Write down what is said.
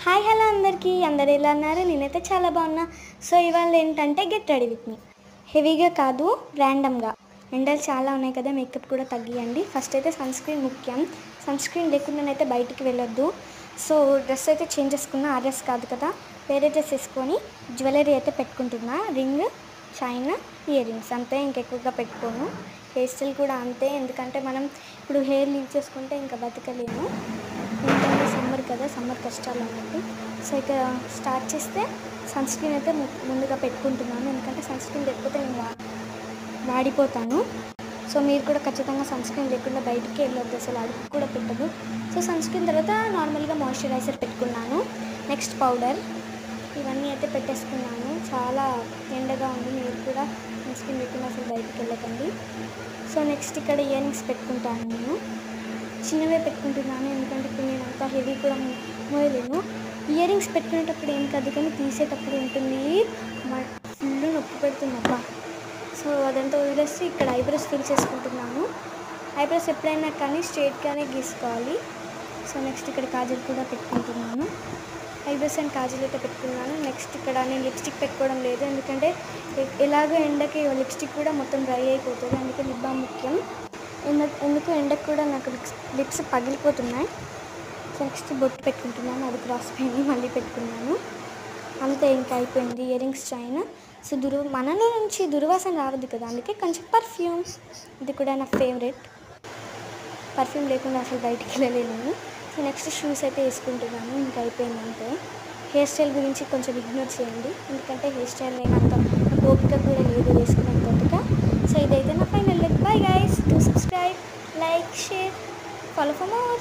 Hi hello అందరికీ అందరు ఎలా ఉన్నారు? నేనైతే చాలా బాగున్నా. సో ఇవాళ ఏంటంటే గెట్ రెడీ విత్ మీ. హెవీగా కాదు, ర్యాండమ్గా. ఎండలు చాలా ఉన్నాయి కదా, మేకప్ కూడా తగ్గియండి. ఫస్ట్ అయితే సన్ స్క్రీన్ ముఖ్యం. సన్ స్క్రీన్ లేకుండానైతే బయటికి వెళ్ళొద్దు. సో డ్రెస్ అయితే చేంజ్ చేసుకున్నా, ఆ డ్రెస్ కాదు కదా, వేరే డ్రెస్ వేసుకొని జ్యువెలరీ అయితే పెట్టుకుంటున్నా. రింగ్, చైన్, ఇయర్ రింగ్స్ అంతే, ఇంకెక్కువగా పెట్టుకోను. హెయిర్ స్టైల్ కూడా అంతే, ఎందుకంటే మనం ఇప్పుడు హెయిర్ లీవ్ చేసుకుంటే ఇంకా బతకలేము. ఎందుకంటే సమ్మర్ కదా, సమ్మర్ కష్టాలు అన్నట్టు. సో ఇక స్టార్ట్ చేస్తే సన్ స్క్రీన్ అయితే ముందుగా పెట్టుకుంటున్నాను, ఎందుకంటే సన్ స్క్రీన్ లేకపోతే నేను వాడిపోతాను. సో మీరు కూడా ఖచ్చితంగా సన్ స్క్రీన్ లేకుండా బయటికి వెళ్ళొద్దు, అసలు అడుగు కూడా పెట్టదు. సో సన్ స్క్రీన్ తర్వాత నార్మల్గా మాయిశ్చరైజర్ పెట్టుకున్నాను. నెక్స్ట్ పౌడర్, ఇవన్నీ అయితే పెట్టేసుకున్నాను. చాలా ఎండగా ఉంది, మీరు కూడా సన్ స్క్రీన్ లేకుండా అసలు బయటికి వెళ్ళకండి. సో నెక్స్ట్ ఇక్కడ ఇయర్ రింగ్స్ పెట్టుకుంటాను. నేను చిన్నవే పెట్టుకుంటున్నాను, ఎందుకంటే ఇప్పుడు నేను అంత హెవీ కూడా మోయలేను. ఇయర్ రింగ్స్ పెట్టుకునేటప్పుడు ఏం కాదు, కానీ తీసేటప్పుడు ఉంటుంది ఫుల్ నొప్పి పెడుతుందబ్బా. సో అదంతా వదిలేసి ఇక్కడ ఐబ్రోస్ ఫిల్ చేసుకుంటున్నాను. ఐబ్రోస్ ఎప్పుడైనా కానీ స్ట్రైట్గానే గీసుకోవాలి. సో నెక్స్ట్ ఇక్కడ కాజల్ కూడా పెట్టుకుంటున్నాను. ఐబ్రోస్ అండ్ కాజల్ అయితే పెట్టుకున్నాను. నెక్స్ట్ ఇక్కడ నేను లిప్స్టిక్ పెట్టుకోవడం లేదు, ఎందుకంటే ఎలాగో ఎండకి లిప్స్టిక్ కూడా మొత్తం డ్రై అయిపోతుంది, అందుకే లిప్ బామ్ ముఖ్యం. ఎందుకు ఎండకు కూడా నాకు లిప్స్ పగిలిపోతున్నాయి. సో నెక్స్ట్ బొట్టు పెట్టుకుంటున్నాను, అది క్రాస్ పోయింది, మళ్ళీ పెట్టుకున్నాను. అంతే, ఇంకా అయిపోయింది. Ear rings, chain. సో మనలో నుంచి దుర్వాసన రావద్దు కదా, అందుకే కొంచెం పర్ఫ్యూమ్, ఇది కూడా నా ఫేవరెట్. పర్ఫ్యూమ్ లేకుండా అసలు బయటికి వెళ్ళలేను. సో నెక్స్ట్ షూస్ అయితే వేసుకుంటున్నాను, ఇంకా అయిపోయింది అంతే. హెయిర్ స్టైల్ గురించి కొంచెం ఇగ్నోర్ చేయండి, ఎందుకంటే హెయిర్ స్టైల్ లేనంత ఓపిక కూడా లేదు వేసుకునేంత ఓపిక. సో ఇదైతే నా final look. Bye guys, do subscribe, like, share, follow for more.